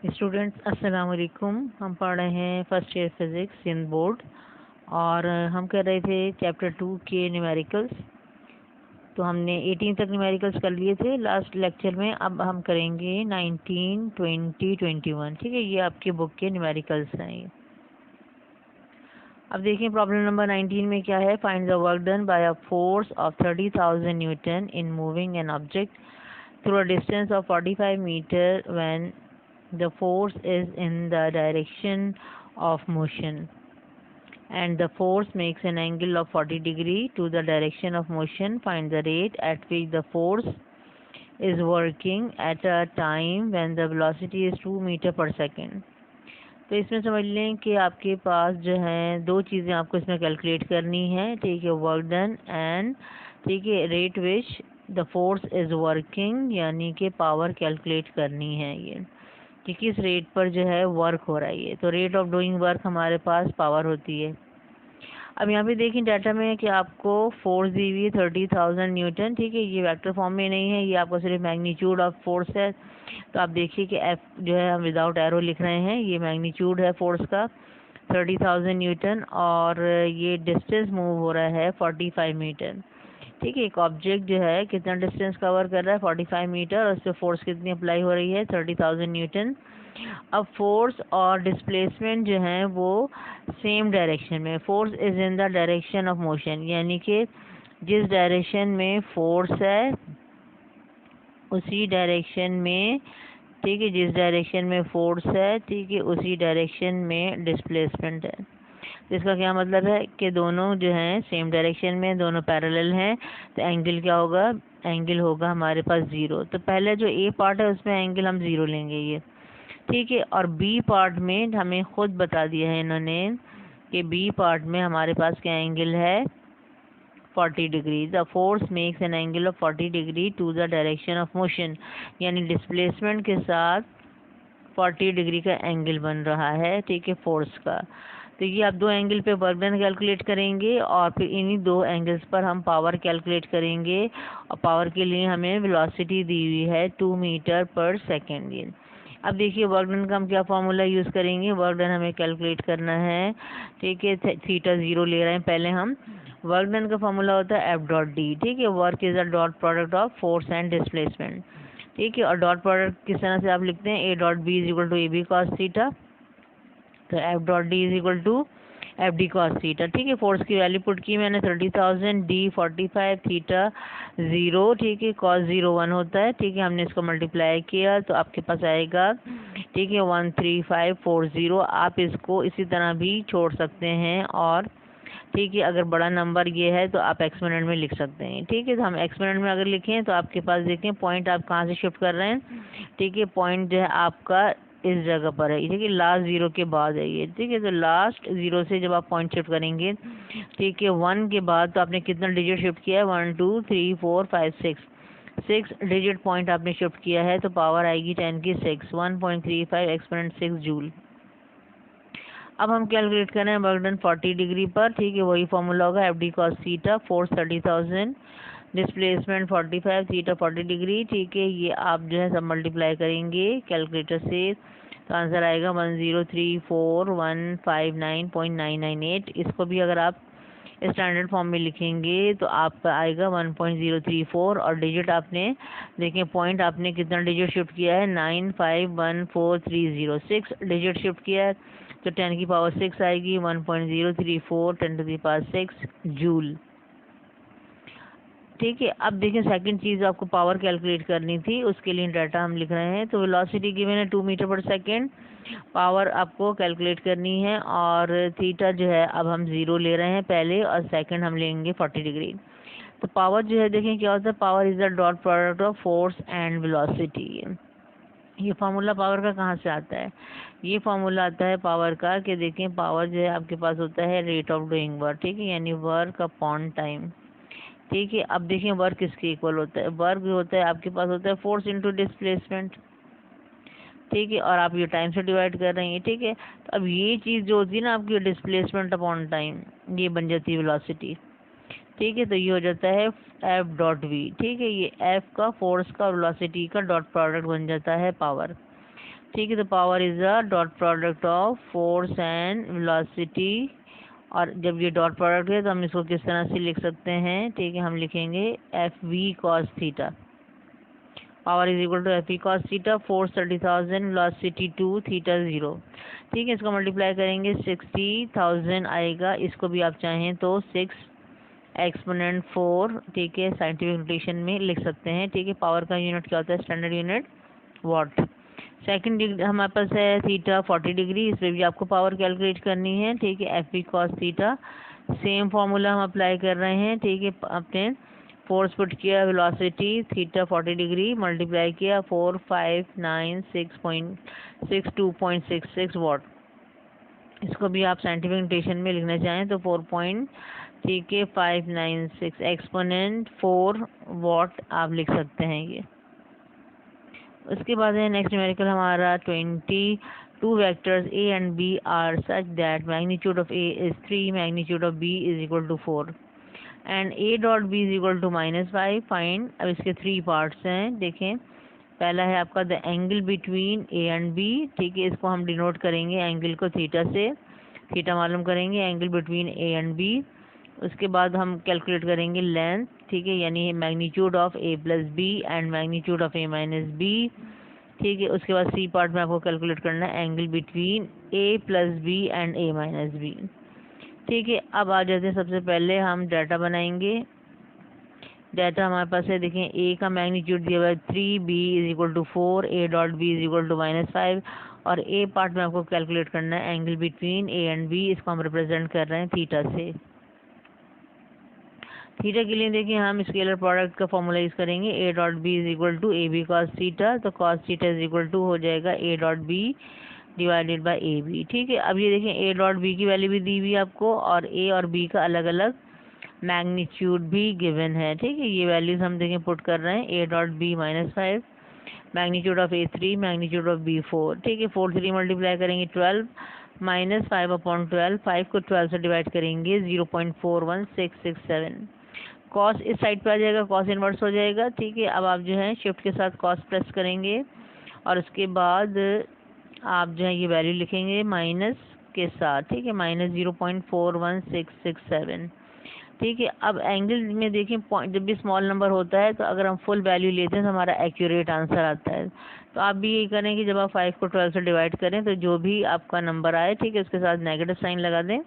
Students अस्सलाम वालेकुम। हम पढ़ रहे हैं फर्स्ट ईयर फिज़िक्स इन बोर्ड और हम कर रहे थे चैप्टर 2 के न्यूमेरिकल्स। तो हमने 18 तक न्यूमेरिकल्स कर लिए थे लास्ट लेक्चर में। अब हम करेंगे 19, 20, 21। ठीक है, ये आपके बुक के न्यूमेरिकल्स हैं ये। अब देखिए प्रॉब्लम नंबर 19 में क्या है। Find the work done by a force of 30,000 newton in moving an object through a distance of 45 metre when the force is in the direction of motion and the force makes an angle of 40 degree to the direction of motion. Find the rate at which the force is working at a time when the velocity is 2 meter per second. तो इसमें समझ लें कि आपके पास जो है दो चीज़ें आपको इसमें कैलकुलेट करनी है। ठीक है, वर्क डन एंड ठीक है rate which the force is working, यानी कि पावर कैलकुलेट करनी है ये कि किस रेट पर जो है वर्क हो रहा है ये। तो रेट ऑफ डूइंग वर्क हमारे पास पावर होती है। अब यहाँ पे देखिए डाटा में कि आपको फोर्स दी हुई है 30,000 न्यूटन। ठीक है, ये वेक्टर फॉर्म में नहीं है, ये आपको सिर्फ मैग्नीट्यूड ऑफ फोर्स है। तो आप देखिए कि एफ जो है हम विदाउट एरो लिख रहे हैं, ये मैग्नीट्यूड है फोर्स का 30,000 न्यूटन और ये डिस्टेंस मूव हो रहा है 45 मीटर। ठीक है, एक ऑब्जेक्ट जो है कितना डिस्टेंस कवर कर रहा है 45 मीटर और उस पर फोर्स कितनी अप्लाई हो रही है 30,000 न्यूटन। अब फोर्स और डिस्प्लेसमेंट जो है वो सेम डायरेक्शन में, force is in the direction of motion, यानी कि जिस डायरेक्शन में फोर्स है उसी डायरेक्शन में, ठीक है, जिस डायरेक्शन में फोर्स है, ठीक है, उसी डायरेक्शन में डिस्प्लेसमेंट है। इसका क्या मतलब है कि दोनों जो हैं सेम डायरेक्शन में, दोनों पैरेलल हैं, तो एंगल क्या होगा, एंगल होगा हमारे पास ज़ीरो। तो पहले जो ए पार्ट है उसमें एंगल हम ज़ीरो लेंगे ये, ठीक है। और बी पार्ट में हमें खुद बता दिया है इन्होंने कि बी पार्ट में हमारे पास क्या एंगल है 40 degree. The force makes an angle of 40 degree to the direction of motion, यानी डिस्प्लेसमेंट के साथ 40 डिग्री का एंगल बन रहा है, ठीक है, फोर्स का। तो ये आप दो एंगल पे वर्क डन कैलकुलेट करेंगे और फिर इन्हीं दो एंगल्स पर हम पावर कैलकुलेट करेंगे। और पावर के लिए हमें वेलोसिटी दी हुई है 2 मीटर पर सेकेंड। अब देखिए वर्क डन का हम क्या फार्मूला यूज़ करेंगे। वर्क डन हमें कैलकुलेट करना है, ठीक है, थीटा ज़ीरो ले रहे हैं पहले हम। वर्क डन का फार्मूला होता है एफ डॉट डी, ठीक है। Work is a dot product of force and displacement, ठीक है। और डॉट प्रोडक्ट किस तरह से आप लिखते हैं, A dot B is equal to A B cos theta. तो F dot D is equal to F D cos theta, ठीक है। फोर्स की वैल्यू पुट की मैंने 30,000, डी 45, थीटा 0, ठीक है, कॉस 0 1 होता है, ठीक है। हमने इसको मल्टीप्लाई किया तो आपके पास आएगा, ठीक है, 13540। आप इसको इसी तरह भी छोड़ सकते हैं और ठीक है अगर बड़ा नंबर ये है तो आप एक्सपोनेंट में लिख सकते हैं, ठीक है। तो हम एक्सपोनेंट में अगर लिखें तो आपके पास देखें पॉइंट आप कहाँ से शिफ्ट कर रहे हैं, ठीक है। पॉइंट जो है आपका इस जगह पर है, ठीक है, लास्ट ज़ीरो के बाद है ये, ठीक है। तो लास्ट ज़ीरो से जब आप पॉइंट शिफ्ट करेंगे, ठीक है, 1 के बाद तो आपने कितना डिजिट शिफ्ट किया है 1 2 3 4 5 6 डिजिट पॉइंट आपने शिफ्ट किया है, तो पावर आएगी 10 की 6, 1.35 एक्सपोनेंट 6 जूल। अब हम कैलकुलेट कर रहे हैं वर्क डन 40 डिग्री पर, ठीक है, वही फॉर्मूला होगा F D cos theta. Force 30,000, displacement 45, theta 40 degree, ठीक है। ये आप जो है सब मल्टीप्लाई करेंगे कैलकुलेटर से तो आंसर आएगा 1034159.998। इसको भी अगर आप स्टैंडर्ड फॉर्म में लिखेंगे तो आपका आएगा 1.034 और डिजिट आपने देखें पॉइंट आपने कितना डिजिट शिफ्ट किया है 9514306 डिजिट शिफ्ट किया है, तो 10 की पावर 6 आएगी, 1.034 10 टू द पावर 6 जूल, ठीक है। अब देखिए सेकंड चीज़ आपको पावर कैलकुलेट करनी थी, उसके लिए डाटा हम लिख रहे हैं। तो वेलोसिटी गिवन है 2 मीटर पर सेकेंड, पावर आपको कैलकुलेट करनी है और थीटा जो है अब हम ज़ीरो ले रहे हैं पहले और सेकंड हम लेंगे 40 डिग्री। तो पावर जो है देखें क्या होता है, power is the dot product of force and velocity. ये फार्मूला पावर का कहाँ से आता है, ये फार्मूला आता है पावर का कि देखें पावर जो है आपके पास होता है रेट ऑफ डूइंग वर्क, ठीक है, यानी वर्क अपॉन टाइम, ठीक है। अब देखिए वर्क किसके इक्वल होता है, वर्क होता है आपके पास होता है फोर्स इनटू डिस्प्लेसमेंट, ठीक है, और आप ये टाइम से डिवाइड कर रहे हैं, ठीक है। तो अब ये चीज़ जो होती है ना आपकी डिस्प्लेसमेंट अपॉन टाइम, ये बन जाती है वेलोसिटी, ठीक है। तो ये हो जाता है एफ डॉट वी, ठीक है, ये एफ का फोर्स का वेलोसिटी का डॉट प्रोडक्ट बन जाता है पावर। ठीक है। तो power is the dot product of force and velocity, और जब ये डॉट प्रोडक्ट है तो हम इसको किस तरह से लिख सकते हैं, ठीक है, हम लिखेंगे F V cos theta. Power is equal to F V cos theta, force 30,000, velocity 2, theta 0। ठीक है, इसको मल्टीप्लाई करेंगे 60,000 आएगा, इसको भी आप चाहें तो 6 एक्सपोनेंट 4, ठीक है, साइंटिफिक नोटेशन में लिख सकते हैं। ठीक है, पावर का यूनिट क्या होता है, standard unit watt. Second degree हमारे पास है थीटा 40 डिग्री, इस पर भी आपको पावर कैलकुलेट करनी है। ठीक है, F V cos theta, same formula हम अप्लाई कर रहे हैं। ठीक है, आपने फोर्स पुट किया, वेलोसिटी थीटा 40 डिग्री मल्टीप्लाई किया 4596.62.66 वाट। इसको भी आप साइंटिफिक नोटेशन में लिखना चाहें तो 4 ठीक है 596 एक्सपोनेंट 4 वाट आप लिख सकते हैं ये। उसके बाद है नेक्स्ट न्यूमेरिकल हमारा 22 vectors a and b are such that magnitude of a is 3, magnitude of b is equal to 4 and a dot b is equal to -5 find. अब इसके 3 पार्ट्स हैं, देखें। पहला है आपका the angle between a and b, ठीक है, इसको हम डिनोट करेंगे एंगल को थीटा से, थीटा मालूम करेंगे angle between a and b। उसके बाद हम कैलकुलेट करेंगे लेंथ, ठीक है, यानी magnitude of a plus B and magnitude of a minus B. ठीक है, उसके बाद सी पार्ट में आपको कैलकुलेट करना है angle between a plus B and a minus B. ठीक है, अब आ जाते हैं, सबसे पहले हम डाटा बनाएंगे। डाटा हमारे पास है, देखें, a का मैग्नीट्यूड दिया हुआ है 3, b is equal to 4, a dot b is equal to -5, और a पार्ट में आपको कैलकुलेट करना है angle between a and b, इसको हम रिप्रेजेंट कर रहे हैं थीटा से। थीटा के लिए देखिए हम स्केलर प्रोडक्ट का फॉर्मूला यूज करेंगे, A dot B is equal to A B cos theta, तो cos theta is equal to हो जाएगा A dot B divided by A B. ठीक है, अब ये देखें ए डॉट बी की वैल्यू भी दी हुई आपको, और ए और बी का अलग अलग मैग्नीट्यूड भी गिवन है। ठीक है, ये वैल्यूज हम देखें पुट कर रहे हैं, A dot B -5, magnitude of A 3, magnitude of B 4। ठीक है, 4 3 मल्टीप्लाई करेंगे 12 -5/12, 5 को 12 से डिवाइड करेंगे 0.41667। कॉस इस साइड पे आ जाएगा, कॉस इन्वर्स हो जाएगा। ठीक है, अब आप जो है शिफ्ट के साथ कॉस प्रेस करेंगे और उसके बाद आप जो है ये वैल्यू लिखेंगे माइनस के साथ। ठीक है, -0.41667। ठीक है, अब एंगल में देखें पॉइंट जब भी स्मॉल नंबर होता है तो अगर हम फुल वैल्यू लेते हैं तो हमारा एक्यूरेट आंसर आता है। तो आप भी यही करें कि जब आप 5 को 12 से डिवाइड करें तो जो भी आपका नंबर आए, ठीक है, उसके साथ नेगेटिव साइन लगा दें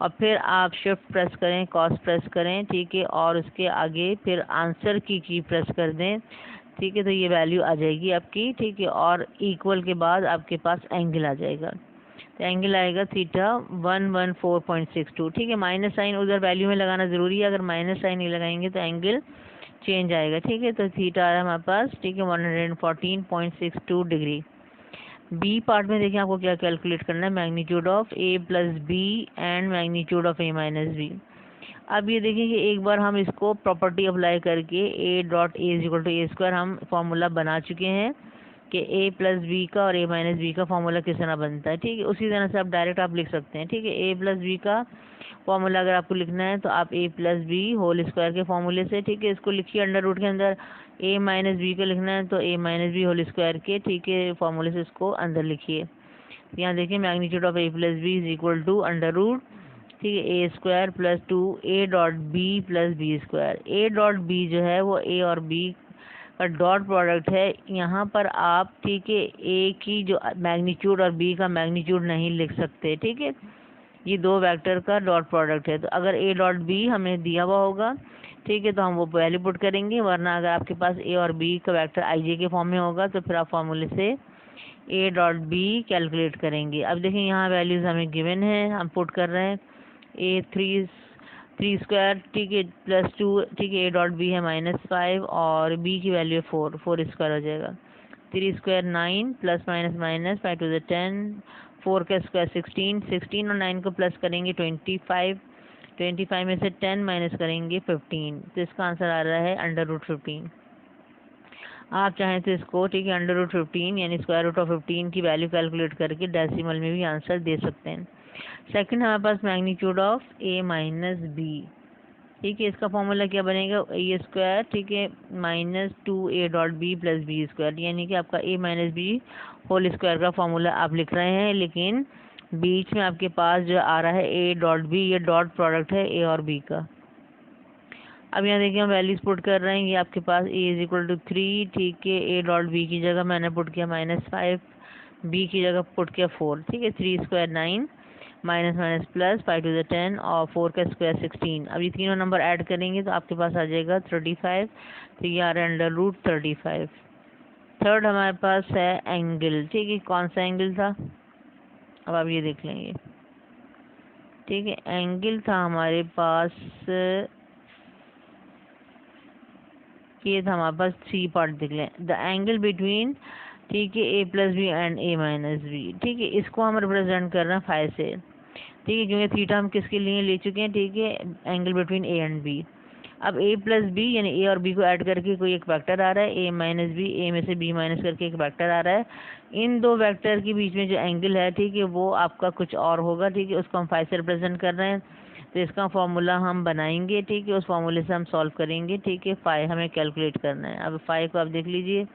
और फिर आप शिफ्ट प्रेस करें, कॉस प्रेस करें, ठीक है, और उसके आगे फिर आंसर की प्रेस कर दें। ठीक है, तो ये वैल्यू आ जाएगी आपकी। ठीक है, और इक्वल के बाद आपके पास एंगल आ जाएगा, तो एंगल आएगा थीटा 114.62। ठीक है, माइनस साइन उधर वैल्यू में लगाना ज़रूरी है, अगर माइनस साइन नहीं लगाएंगे तो एंगल चेंज आएगा। ठीक है, तो थीटा आ रहा है हमारे पास, ठीक है, 114.62 डिग्री। बी पार्ट में देखिए आपको क्या कैलकुलेट करना है, magnitude of A plus B and magnitude of A minus B. अब ये देखिए कि एक बार हम इसको प्रॉपर्टी अप्लाई करके A dot A is equal to A square हम फॉर्मूला बना चुके हैं कि ए प्लस बी का और ए माइनस बी का फॉर्मूला किस तरह बनता है। ठीक है, उसी तरह से आप डायरेक्ट आप लिख सकते हैं। ठीक है, ए प्लस बी का फॉर्मूला अगर आपको लिखना है तो आप ए प्लस बी होल स्क्वायर के फॉर्मूले से, ठीक है, इसको लिखिए अंडर रूट के अंदर। ए माइनस बी का लिखना है तो ए माइनस बी होल स्क्वायर के, ठीक है, फॉर्मूले से इसको अंदर लिखिए। यहाँ देखिए magnitude of A plus B is equal to under root, ठीक है, A square plus 2 A dot B plus B square. A dot B जो है वो ए और बी का डॉट प्रोडक्ट है। यहाँ पर आप, ठीक है, ए की जो मैग्नीट्यूड और बी का मैग्नीट्यूड नहीं लिख सकते। ठीक है, ये दो वेक्टर का डॉट प्रोडक्ट है। तो अगर ए डॉट बी हमें दिया हुआ होगा, ठीक है, तो हम वो वैल्यू पुट करेंगे, वरना अगर आपके पास ए और बी का वेक्टर आई जे के फॉर्म में होगा तो फिर आप फॉर्मूले से ए डॉट बी कैलकुलेट करेंगे। अब देखिए यहाँ वैल्यूज हमें गिवन है, हम पुट कर रहे हैं ए 3 स्क्वायर, ठीक है, प्लस 2, ठीक है, ए डॉट बी है -5 और बी की वैल्यू है 4 स्क्वायर हो जाएगा। 3 square 9 plus minus minus 5 to the 10, 4 का स्क्वायर 16 और 9 को प्लस करेंगे 25 में से 10 माइनस करेंगे 15, तो इसका आंसर आ रहा है अंडर रूट 15। आप चाहें तो इसको, ठीक है, अंडर रूट 15 यानी स्क्वायर रूट ऑफ 15 की वैल्यू कैलकुलेट करके डेसिमल में भी आंसर दे सकते हैं। सेकंड हमारे पास magnitude of A minus B. ठीक है। इसका फॉर्मूला क्या बनेगा, ए स्क्वायर, ठीक है, minus 2a.b plus B square, यानी कि आपका a minus B whole square का फॉर्मूला आप लिख रहे हैं, लेकिन बीच में आपके पास जो आ रहा है a.b, ये डॉट प्रोडक्ट है a और b का। अब यहाँ देखिए हम वैल्यूज पुट कर रहे हैं, ये आपके पास a इज इक्वल टू 3, ठीक है, a.b की जगह मैंने पुट किया -5, b की जगह पुट किया 4, ठीक है, 3 square 9, minus minus plus 5 to the 10 और 4 का स्क्वायर 16। अब ये तीनों नंबर ऐड करेंगे तो आपके पास आ जाएगा 35, तो ये आ रहा है √35। थर्ड हमारे पास है एंगल, ठीक है, कौन सा एंगल था, अब आप ये देख लेंगे, ठीक है, एंगल था हमारे पास, ये था हमारे पास 3 पार्ट देख लें, द एंगल बिटवीन, ठीक है, a plus B and a minus B, ठीक है, इसको हम रिप्रेजेंट कर रहे हैं 5 से, ठीक है, क्योंकि थीटा हम किसके लिए ले चुके हैं, ठीक है, angle between a and b। अब a प्लस बी यानी a और b को ऐड करके कोई एक वेक्टर आ रहा है, a माइनस बी, a में से b माइनस करके एक वेक्टर आ रहा है, इन दो वेक्टर के बीच में जो एंगल है, ठीक है, वो आपका कुछ और होगा, ठीक है, उसको हम 5 से रिप्रेजेंट कर रहे हैं, तो इसका फॉर्मूला हम बनाएंगे, ठीक है, उस फॉर्मूले से हम सॉल्व करेंगे, ठीक है, फाई हमें कैलकुलेट करना है। अब फाई को आप देख लीजिए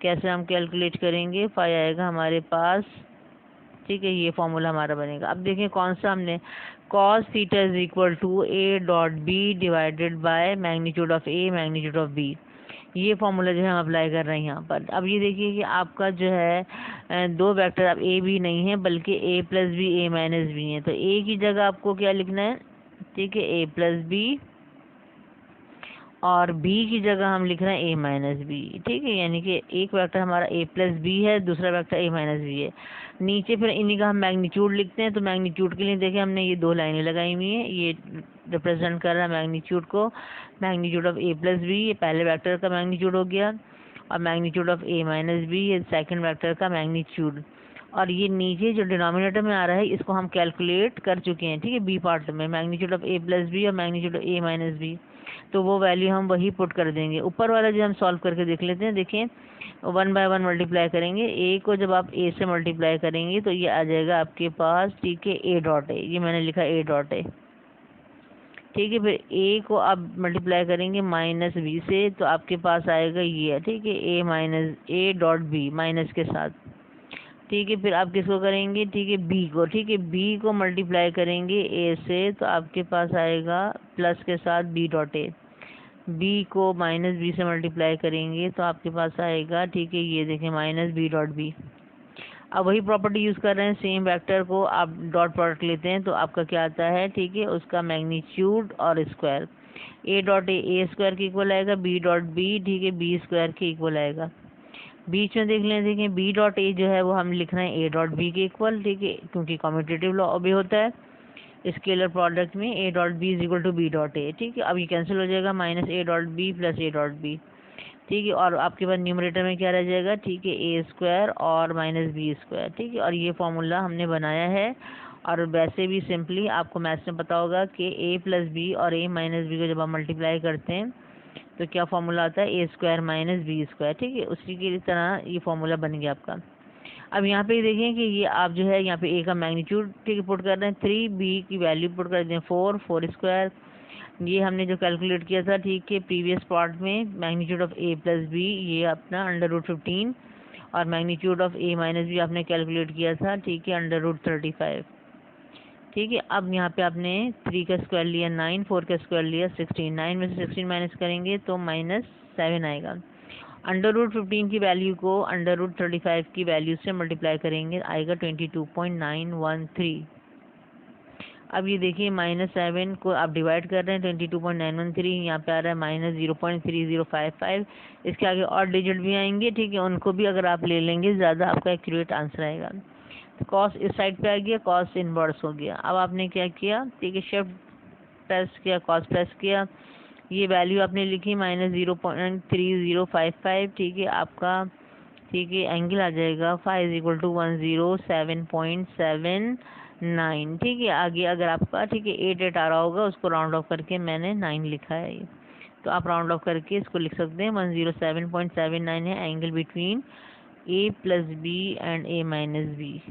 कैसे हम कैलकुलेट करेंगे, फाई आएगा हमारे पास, ठीक है, ये फॉर्मूला हमारा बनेगा। अब देखें कौन सा हमने, cos theta is equal to a.b divided by magnitude of a magnitude of b, ये फॉर्मूला जो है हम अप्लाई कर रहे हैं यहाँ पर। अब ये देखिए कि आपका जो है दो वेक्टर अब a b नहीं है बल्कि a plus B a minus B है, तो a की जगह आपको क्या लिखना है, ठीक है, a प्लस बी, और b की जगह हम लिख रहे हैं a माइनस बी, ठीक है, यानी कि एक वेक्टर हमारा a प्लस बी है, दूसरा वेक्टर a माइनस बी है। नीचे फिर इन्हीं का हम मैग्नीट्यूड लिखते हैं, तो मैग्नीट्यूड के लिए देखें हमने ये दो लाइनें लगाई हुई हैं, ये रिप्रेजेंट कर रहा है मैग्नीट्यूड को, magnitude of a plus B, ये पहले वेक्टर का मैग्नीट्यूड हो गया, और magnitude of a minus B, ये सेकेंड वेक्टर का मैग्नीट्यूड, और ये नीचे जो डिनोमिनेटर में आ रहा है इसको हम कैलकुलेट कर चुके हैं, ठीक है, बी पार्ट में, magnitude of a plus B और magnitude of a minus B, तो वो वैल्यू हम वही पुट कर देंगे। ऊपर वाला जो हम सॉल्व करके देख लेते हैं, देखें 1 बाय 1 मल्टीप्लाई करेंगे, a को जब आप a से मल्टीप्लाई करेंगे तो ये आ जाएगा आपके पास, ठीक है, a डॉट है, ये मैंने लिखा a डॉट है, ठीक है, फिर a को आप मल्टीप्लाई करेंगे माइनस b से, तो आपके पास आएगा ये, ठीक है, a minus a dot b minus के साथ, ठीक है, फिर आप किसको करेंगे, ठीक है, b को, ठीक है, b को मल्टीप्लाई करेंगे a से, तो आपके पास आएगा प्लस के साथ b डॉट a, b को माइनस बी से मल्टीप्लाई करेंगे तो आपके पास आएगा, ठीक है, ये देखें माइनस बी डॉट बी। अब वही प्रॉपर्टी यूज़ कर रहे हैं, सेम वेक्टर को आप डॉट प्रोडक्ट लेते हैं तो आपका क्या आता है, ठीक है, उसका मैग्नीट्यूड और square, a dot A square के इक्वल आएगा, b डॉट बी, ठीक है, बी स्क्वायर के इक्वल आएगा। बीच में देख लें, देखें b डॉट ए जो है वो हम लिख रहे हैं a डॉट बी के इक्वल, ठीक है, क्योंकि कम्यूटेटिव लॉ भी होता है स्केलर प्रोडक्ट में, a dot B is equal to B dot A, ठीक है, अब ये कैंसिल हो जाएगा, minus a dot B plus a dot B, ठीक है, और आपके पास न्यूमरेटर में क्या रह जाएगा, ठीक है, a स्क्वायर और माइनस बी स्क्वायर, ठीक है, और ये फॉर्मूला हमने बनाया है। और वैसे भी सिंपली आपको मैथ्स में पता होगा कि a प्लस बी और a माइनस बी को जब आप मल्टीप्लाई करते हैं तो क्या फॉर्मूला आता है, a square minus B square, ठीक है, उसी की तरह ये फॉर्मूला बन गया आपका। अब यहाँ पे देखें कि ये आप जो है यहाँ पे a का मैग्नीट्यूड, ठीक है, पुट कर रहे हैं 3, b की वैल्यू पुट कर दें 4 स्क्वायर, ये हमने जो कैलकुलेट किया था, ठीक है, प्रीवियस पार्ट में, magnitude of a plus B, ये अपना √15, और magnitude of a minus B आपने कैलकुलेट किया था, ठीक है, √35, ठीक है। अब यहाँ पे आपने 3 का स्क्वायर लिया 9, 4 का स्क्वायर लिया 16, 9 में से 16 माइनस करेंगे तो -7 आएगा। √15 की वैल्यू को √35 की वैल्यू से मल्टीप्लाई करेंगे, आएगा 22.913। अब ये देखिए -7 को आप डिवाइड कर रहे हैं, 22.913 यहाँ पे आ रहा है -0.3055, इसके आगे और डिजिट भी आएंगे, ठीक है, उनको भी अगर आप ले लेंगे ज़्यादा आपका एक्यूरेट आंसर आएगा। तो कॉस इस साइड पे आ गया, कॉस इनवर्स हो गया। अब आपने क्या किया, ठीक है, शिफ्ट प्रेस किया, कॉस प्रेस किया, ये वैल्यू आपने लिखी -0.3055, ठीक है, आपका, ठीक है, एंगल आ जाएगा फाई इज इक्वल टू 107.79, ठीक है। आगे अगर आपका, ठीक है, 8 आ रहा होगा उसको राउंड ऑफ करके मैंने 9 लिखा है, तो आप राउंड ऑफ करके इसको लिख सकते हैं 107.79 है angle between a plus B and a minus B.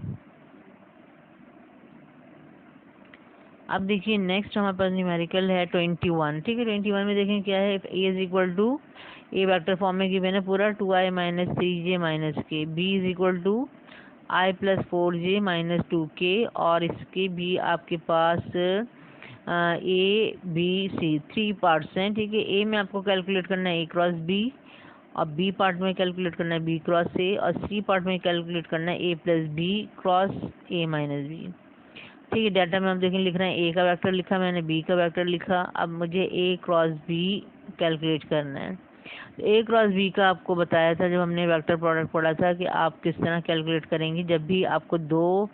अब देखिए नेक्स्ट हमारे पास न्यूमेरिकल है 21, ठीक है। 21 में देखें क्या है, A is equal to, A vector form में गिवन है पूरा 2i minus 3j minus K, B is equal to i plus 4j minus 2k, और इसके भी आपके पास ए बी सी 3 पार्ट्स हैं, ठीक है। ए में आपको कैलकुलेट करना है ए क्रॉस बी, और बी पार्ट में कैलकुलेट करना है बी क्रॉस ए, और सी पार्ट में कैलकुलेट करना है A plus B cross A minus B, ठीक है। डाटा में हम देखें लिख रहे हैं, ए का वेक्टर लिखा मैंने, बी का वेक्टर लिखा, अब मुझे ए क्रॉस बी कैलकुलेट करना है। ए क्रॉस बी का आपको बताया था जब हमने वेक्टर प्रोडक्ट पढ़ा था कि आप किस तरह कैलकुलेट करेंगे जब भी आपको दो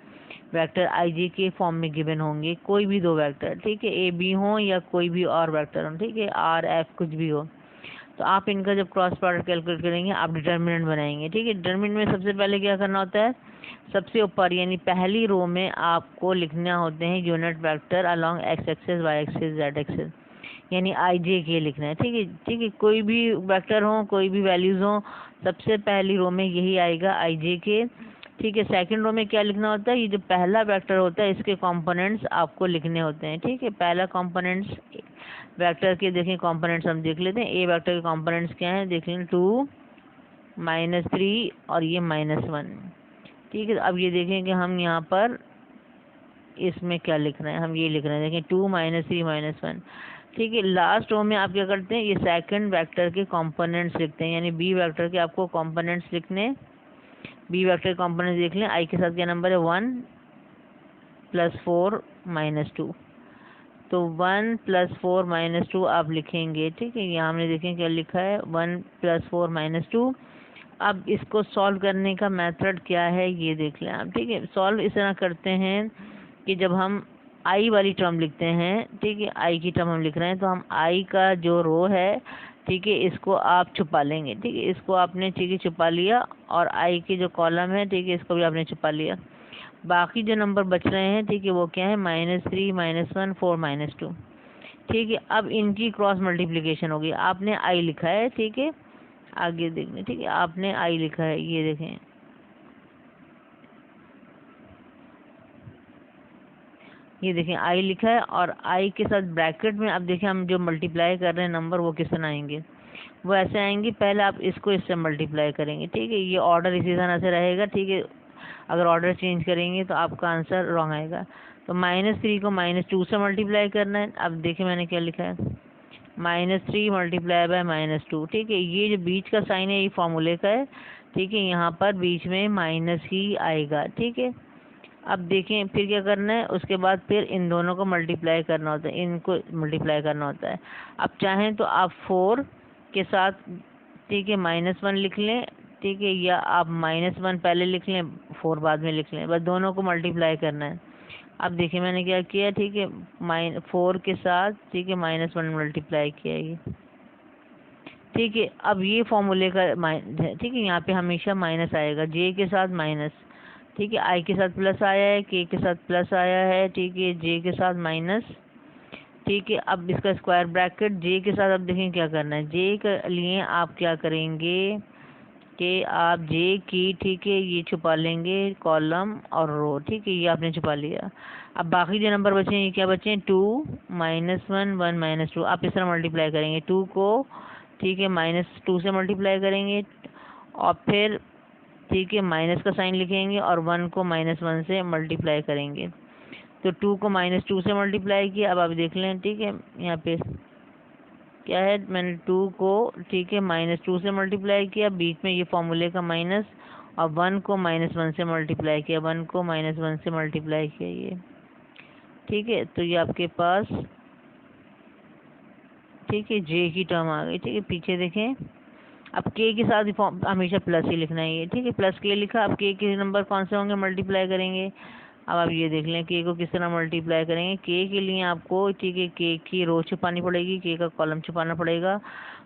वेक्टर आई जे के फॉर्म में गिवन होंगे, कोई भी दो वेक्टर, ठीक है, ए बी हो या कोई भी और वेक्टर हो, ठीक है, आर एफ कुछ भी हो, तो आप इनका जब क्रॉस प्रोडक्ट कैलकुलेट करेंगे आप डिटर्मिनेंट बनाएंगे, ठीक है। डिटर्मिनेंट में सबसे पहले क्या करना होता है, सबसे ऊपर यानी पहली रो में आपको लिखना होते हैं unit vector along X axis Y axis Z axis, यानी आई जे के लिखना है, ठीक है, ठीक है। कोई भी वेक्टर हो, कोई भी वैल्यूज हो, सबसे पहली रो में यही आएगा आई जे के, ठीक है। सेकंड रो में क्या लिखना होता है, ये जो पहला वेक्टर होता है इसके कंपोनेंट्स आपको लिखने होते हैं, ठीक है। पहला कंपोनेंट्स वेक्टर के देखें, कंपोनेंट्स हम देख लेते हैं। ए वेक्टर के कंपोनेंट्स क्या हैं देख लें, 2 माइनस 3 और ये -1, ठीक है। अब ये देखें कि हम यहाँ पर इसमें क्या लिख रहे हैं, हम ये लिख रहे हैं, देखें 2 माइनस 3 -1, ठीक है। लास्ट रो में आप क्या करते हैं, ये सेकंड वेक्टर के कंपोनेंट्स लिखते हैं, यानी बी वेक्टर के आपको कंपोनेंट्स लिखने, बी वेक्टर कंपोनेंट्स देख लें, आई के साथ क्या नंबर है 1 + 4 - 2, तो 1 + 4 - 2 आप लिखेंगे, ठीक है। यहाँ हमने देखें क्या लिखा है 1 + 4 - 2। अब इसको सॉल्व करने का मेथड क्या है ये देख लें आप, ठीक है। सॉल्व इस तरह करते हैं कि जब हम आई वाली टर्म लिखते हैं, ठीक है, आई की टर्म हम लिख रहे हैं, तो हम आई का जो रो है, ठीक है, इसको आप छुपा लेंगे, ठीक है, इसको आपने, ठीक है, छुपा लिया, और आई के जो कॉलम है, ठीक है, इसको भी आपने छुपा लिया। बाकी जो नंबर बच रहे हैं, ठीक है, वो क्या है -3 -1 4 -2, ठीक है। अब इनकी क्रॉस मल्टीप्लिकेशन होगी, आपने आई लिखा है, ठीक है, आगे देखने, ठीक है, आपने आई लिखा है, ये देखें, ये देखें आई लिखा है, और आई के साथ ब्रैकेट में अब देखें हम जो मल्टीप्लाई कर रहे हैं नंबर वो किस तरह आएंगे, वो ऐसे आएंगे, पहले आप इसको इससे मल्टीप्लाई करेंगे, ठीक है, ये ऑर्डर इसी तरह से रहेगा, ठीक है। अगर ऑर्डर चेंज करेंगे तो आपका आंसर रॉन्ग आएगा। तो -3 को -2 से मल्टीप्लाई करना है, अब देखिए मैंने क्या लिखा है, -3 × -2, ठीक है। ये जो बीच का साइन है ये फॉर्मूले का है, ठीक है, यहाँ पर बीच में माइनस ही आएगा, ठीक है। अब देखें फिर क्या करना है, उसके बाद फिर इन दोनों को मल्टीप्लाई करना होता है, इनको मल्टीप्लाई करना होता है। अब चाहें तो आप 4 के साथ, ठीक है, -1 लिख लें, ठीक है, या आप -1 पहले लिख लें 4 बाद में लिख लें, बस दोनों को मल्टीप्लाई करना है। अब देखिए मैंने क्या किया, ठीक है, 4 के साथ, ठीक है, -1 मल्टीप्लाई किया ये, ठीक है। अब ये फॉर्मूले का है, ठीक है, यहाँ पे हमेशा माइनस आएगा, जे के साथ माइनस, ठीक है, आई के साथ प्लस आया है, के के साथ प्लस आया है, ठीक है, जे के साथ माइनस, ठीक है। अब इसका स्क्वायर ब्रैकेट जे के साथ, अब देखें क्या करना है, जे के लिए आप क्या करेंगे कि आप जे की, ठीक है, ये छुपा लेंगे कॉलम और रो, ठीक है, ये आपने छुपा लिया। अब बाकी जो नंबर बचे हैं ये क्या बचे हैं, 2 -1 1 -2, आप इस तरह मल्टीप्लाई करेंगे 2 को, ठीक है, -2 से मल्टीप्लाई करेंगे, और फिर, ठीक है, माइनस का साइन लिखेंगे और 1 को -1 से मल्टीप्लाई करेंगे। तो 2 को -2 से मल्टीप्लाई किया, अब आप देख लें, ठीक है, यहाँ पे क्या है, मैंने 2 को, ठीक है, -2 से मल्टीप्लाई किया, बीच में ये फॉर्मूले का माइनस, और 1 को -1 से मल्टीप्लाई किया, 1 को -1 से मल्टीप्लाई किया ये, ठीक है। तो ये आपके पास, ठीक है, जे की टर्म आ गई, ठीक है। पीछे देखें, अब के के साथ हमेशा प्लस ही लिखना है ये, ठीक है, प्लस के लिखा, अब के नंबर कौन से होंगे मल्टीप्लाई करेंगे। अब आप ये देख लें के को किस तरह मल्टीप्लाई करेंगे, के लिए आपको, ठीक है, के की रो छुपानी पड़ेगी, के का कॉलम छुपाना पड़ेगा।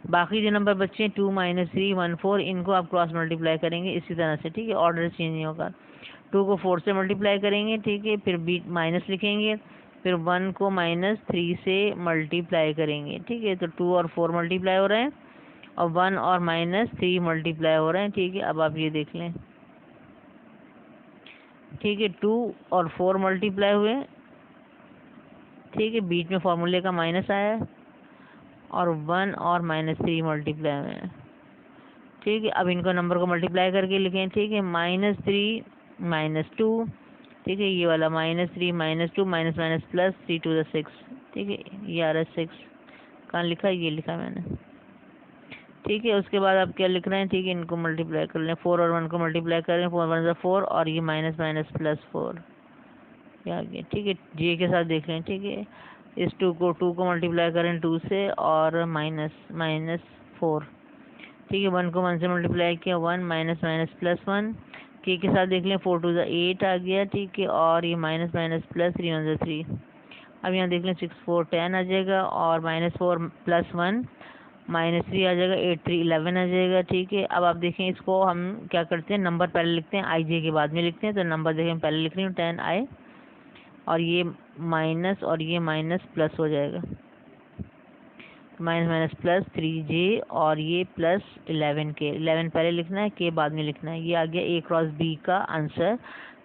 बाकी जो नंबर बच्चे 2 -3 1 4, इनको आप क्रॉस मल्टीप्लाई करेंगे इसी तरह से, ठीक है, ऑर्डर चेंज नहीं होगा। 2 को 4 से मल्टीप्लाई करेंगे, ठीक है, फिर बीच माइनस लिखेंगे, फिर 1 को -3 से मल्टीप्लाई करेंगे, ठीक है। तो 2 और 4 मल्टीप्लाई हो रहे हैं, और 1 और -3 मल्टीप्लाई हो रहे हैं, ठीक है। अब आप ये देख लें, ठीक है, 2 और 4 मल्टीप्लाई हुए, ठीक है, बीच में फॉर्मूले का माइनस आया और 1 और -3 मल्टीप्लाई में। ठीक है, अब इनको नंबर को मल्टीप्लाई करके लिखें। ठीक है, -3 -2, ठीक है, ये वाला -3 -2 minus minus plus 3 to the 6। ठीक है, ये आ रहा है 6। कहाँ लिखा है? ये लिखा मैंने। ठीक है, उसके बाद आप क्या लिख रहे हैं? ठीक है, इनको मल्टीप्लाई कर लें, 4 और 1 को मल्टीप्लाई करें, 4 1 ज़ा 4 और ये माइनस माइनस प्लस 4 ये आ गया। ठीक है, जे के साथ देख लें। ठीक है, इस 2 को मल्टीप्लाई करें 2 से और माइनस माइनस 4। ठीक है, 1 को 1 से मल्टीप्लाई किया, 1 माइनस माइनस प्लस 1। के साथ देख लें, 4 2 ज़ा 8 आ गया। ठीक है, और ये माइनस माइनस प्लस 3 1 ज़ा 3। अब यहाँ देख लें, 6 4 10 आ जाएगा और -4 प्लस 1 -3 आ जाएगा, 8 3 11 आ जाएगा। ठीक है, अब आप देखें, इसको हम क्या करते हैं, नंबर पहले लिखते हैं, आई जे के बाद में लिखते हैं। तो नंबर देखें पहले लिख रही हूँ 10 आई और ये माइनस और ये माइनस प्लस हो जाएगा, माइनस माइनस प्लस 3 जे और ये प्लस 11 के। 11 पहले लिखना है, के बाद में लिखना है। ये आ गया ए क्रॉस बी का आंसर,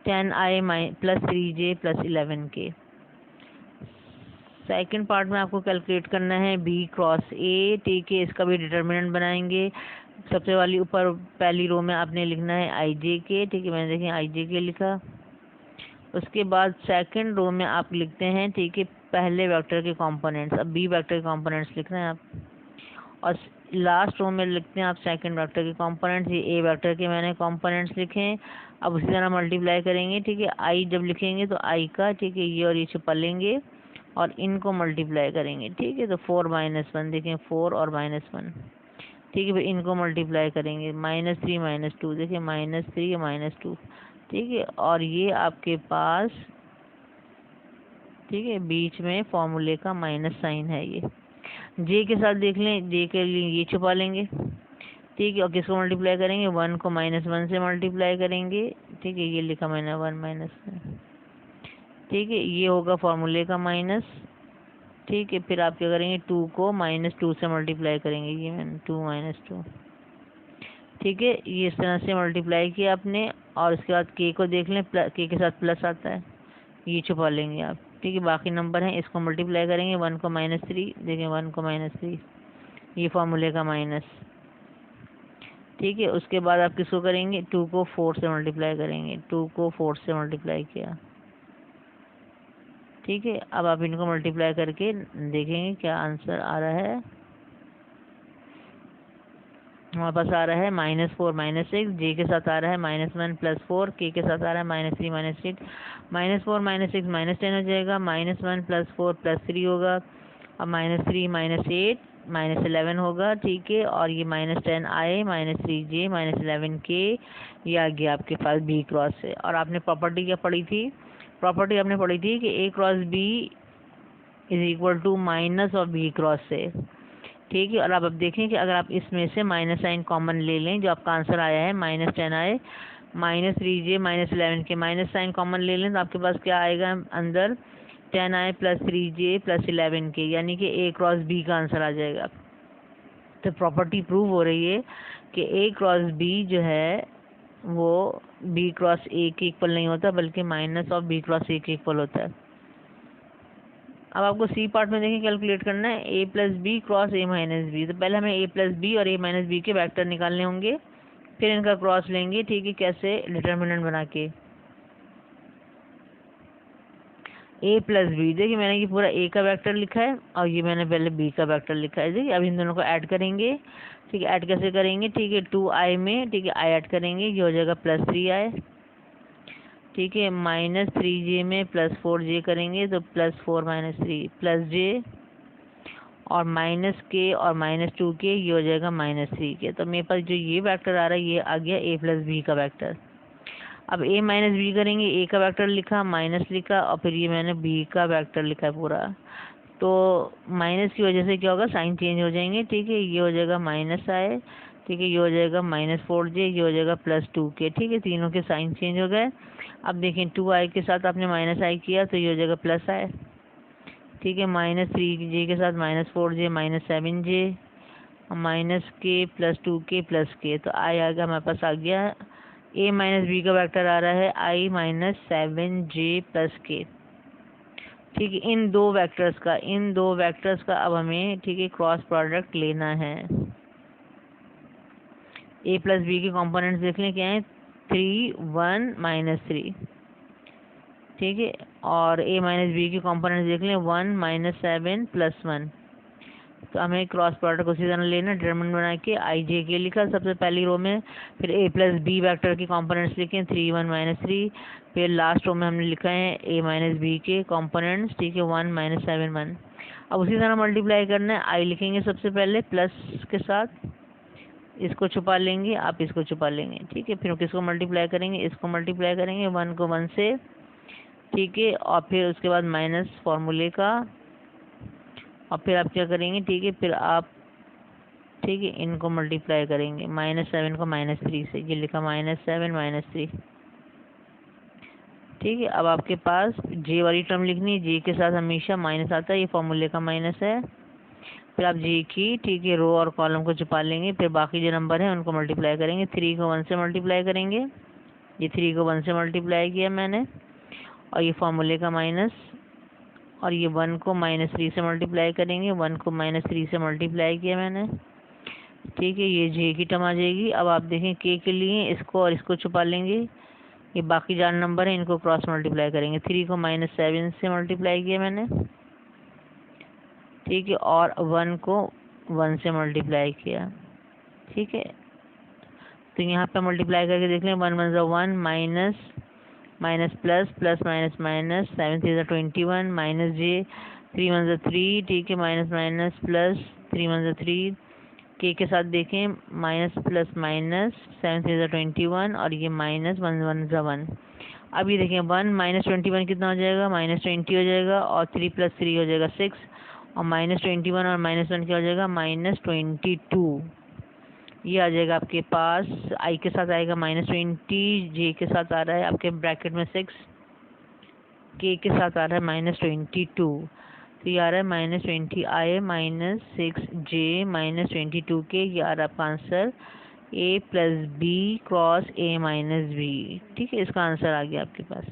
10 आई प्लस 3 जे प्लस 11 के। सेकंड पार्ट में आपको कैलकुलेट करना है बी क्रॉस ए। ठीक है, इसका भी डिटर्मिनेंट बनाएंगे। सबसे वाली ऊपर पहली रो में आपने लिखना है आई जे के। ठीक है, मैंने देखें आई जे के लिखा। उसके बाद सेकंड रो में आप लिखते हैं, ठीक है, पहले वेक्टर के कंपोनेंट्स। अब बी वेक्टर के कंपोनेंट्स लिख रहे हैं आप, और लास्ट रो में लिखते हैं आप सेकंड वेक्टर के कंपोनेंट्स। ये ए वेक्टर के मैंने कंपोनेंट्स लिखे। अब उसी तरह मल्टीप्लाई करेंगे। ठीक है, आई जब लिखेंगे तो आई का, ठीक है, ये और ये छुपा लेंगे और इनको मल्टीप्लाई करेंगे। ठीक है, तो 4 -1 देखें, 4 और -1। ठीक है, फिर इनको मल्टीप्लाई करेंगे, -3 -2 देखिए, -3 -2। ठीक है, और ये आपके पास, ठीक है, बीच में फॉर्मूले का माइनस साइन है। ये जे के साथ देख लें, जे के लिए ये छुपा लेंगे। ठीक है, और किसको मल्टीप्लाई करेंगे? 1 को -1 से मल्टीप्लाई करेंगे। ठीक है, ये लिखा मैंने 1 माइनस। ठीक है, ये होगा फॉर्मूले का माइनस। ठीक है, फिर आप क्या करेंगे? 2 को -2 से मल्टीप्लाई करेंगे, ये मैंने 2 -2। ठीक है, ये इस तरह से मल्टीप्लाई किया आपने, और उसके बाद के को देख लें, के साथ प्लस आता है, ये छुपा लेंगे आप। ठीक है, बाकी नंबर हैं, इसको मल्टीप्लाई करेंगे, 1 को -3 देखें, 1 को -3, ये फॉर्मूले का माइनस। ठीक है, उसके बाद आप किसको करेंगे? 2 को 4 से मल्टीप्लाई करेंगे, 2 को 4 से मल्टीप्लाई किया। ठीक है, अब आप इनको मल्टीप्लाई करके देखेंगे क्या आंसर आ रहा है। हमारे पास आ रहा है -4 -6, जे के साथ आ रहा है -1 + 4, के साथ आ रहा है -3 -8, -4 -6 -10 हो जाएगा, -1 + 4 + 3 होगा, अब -3 -8 -11 होगा। ठीक है, और ये -10 आए, -3 जे -11 के, ये आ गया आपके पास बी क्रॉस से। और आपने प्रॉपर्टी क्या पढ़ी थी? प्रॉपर्टी आपने पढ़ी थी कि A cross B is equal to minus of B cross से। ठीक है, और अब देखें कि अगर आप इसमें से माइनस साइन कॉमन ले लें, जो आपका आंसर आया है -10 आए, -3 जे -11 के, माइनस साइन कॉमन ले लें तो आपके पास क्या आएगा अंदर? 10 आए +3 जे +11 के, यानी कि ए क्रॉस बी का आंसर आ जाएगा। तो प्रॉपर्टी प्रूव हो रही है कि ए क्रॉस बी जो है वो बी क्रॉस ए के इक्वल नहीं होता, बल्कि minus of B cross A के इक्वल होता है। अब आपको सी पार्ट में देखिए कैलकुलेट करना है A plus B cross A minus B. तो पहले हमें ए प्लस बी और ए माइनस बी के वेक्टर निकालने होंगे, फिर इनका क्रॉस लेंगे। ठीक है, कैसे? डिटर्मिनेंट बना के। ए प्लस बी, देखिए मैंने ये पूरा ए का वेक्टर लिखा है और ये मैंने पहले बी का वेक्टर लिखा है। देखिए अब इन दोनों को ऐड करेंगे। ठीक है, ऐड कैसे करेंगे? ठीक है, 2 आई में, ठीक है, आई ऐड करेंगे, ये हो जाएगा +3 आई। ठीक है, -3 जे में +4 जे करेंगे तो +4 -3 प्लस जे, और माइनस के और -2 के, ये हो जाएगा -3 के। तो मेरे पास जो ये वेक्टर आ रहा है ये आ गया ए प्लस बी का वेक्टर। अब ए माइनस बी करेंगे, ए का वेक्टर लिखा, माइनस लिखा, और फिर ये मैंने बी का वेक्टर लिखा है पूरा। तो माइनस की वजह से क्या होगा? साइन चेंज हो जाएंगे। ठीक है, ये हो जाएगा माइनस आए, ठीक है, ये हो जाएगा -4 जे, ये हो जाएगा +2 के। ठीक है, तीनों के साइन चेंज हो गए। अब देखें 2 आई के साथ आपने माइनस आई किया तो ये हो जाएगा प्लस आई। ठीक है, -3 जे के साथ -4 जे -7 जे, माइनस के +2 के प्लस के, तो आई आ गया हमारे पास, आ गया ए माइनस बी का वेक्टर आ रहा है आई -7 जे प्लस के। ठीक है, इन दो वेक्टर्स का अब हमें, ठीक है, क्रॉस प्रोडक्ट लेना है। ए प्लस बी के कंपोनेंट्स देख लें क्या है, 3 1 -3, ठीक है, और ए माइनस बी के कंपोनेंट्स देख लें 1 -7 +1। तो हमें क्रॉस प्रोडक्ट उसी तरह लेना, डिटरमिनेंट बना के आई जे के लिखा सबसे पहली रो में, फिर ए प्लस बी वैक्टर के कंपोनेंट्स लिखे 3 1 -3, फिर लास्ट रो में हमने लिखा है ए माइनस बी के कंपोनेंट्स, ठीक है, 1 -7 1। अब उसी तरह मल्टीप्लाई करना है, आई लिखेंगे सबसे पहले प्लस के साथ, इसको छुपा लेंगे, आप इसको छुपा लेंगे, ठीक है, फिर किसको मल्टीप्लाई करेंगे, इसको मल्टीप्लाई करेंगे 1 को 1 से, ठीक है, और फिर उसके बाद माइनस फॉर्मूले का, और फिर आप क्या करेंगे, ठीक है, फिर आप, ठीक है, इनको मल्टीप्लाई करेंगे -7 को -3 से, ये लिखा -7 -3, ठीक है। अब आपके पास जे वाली टर्म लिखनी है, जे के साथ हमेशा माइनस आता है, ये फॉर्मूले का माइनस है, फिर आप जे की, ठीक है, रो और कॉलम को छुपा लेंगे, फिर बाकी जो नंबर है उनको मल्टीप्लाई करेंगे, 3 को 1 से मल्टीप्लाई करेंगे, ये 3 को 1 से मल्टीप्लाई किया मैंने, और ये फॉर्मूले का माइनस, और ये 1 को -3 से मल्टीप्लाई करेंगे, 1 को -3 से मल्टीप्लाई किया मैंने, ठीक है, ये जे की टर्म आ जाएगी। अब आप देखें के के लिए इसको और इसको छुपा लेंगे, ये बाकी जान नंबर है इनको क्रॉस मल्टीप्लाई करेंगे, 3 को -7 से मल्टीप्लाई किया मैंने, ठीक है, और 1 को 1 से मल्टीप्लाई किया, ठीक है। तो यहाँ पे मल्टीप्लाई करके देख लें, 1 1 ज़ा 1 minus plus plus minus minus, 7 3 ज़ा 21 माइनस जे, 3 1 ज़ा 3, ठीक है, माइनस माइनस प्लस 3 1 ज़ा 3, के साथ देखें माइनस प्लस माइनस, 7 3 ज़ा 21, और ये माइनस 1 1 ज़ा 1। अब ये देखें 1 -21 कितना हो जाएगा, -20 हो जाएगा, और 3 + 3 हो जाएगा 6, और -21 और -1 क्या हो जाएगा, -22। ये आ जाएगा आपके पास, आई के साथ आएगा -20, जे के साथ आ रहा है आपके ब्रैकेट में 6, के साथ आ रहा है -22, तो ये आ रहा है -20 आई -6 जे -22 के, ये आ रहा है आपका answer A plus B cross A minus B, ठीक है, इसका आंसर आ गया आपके पास।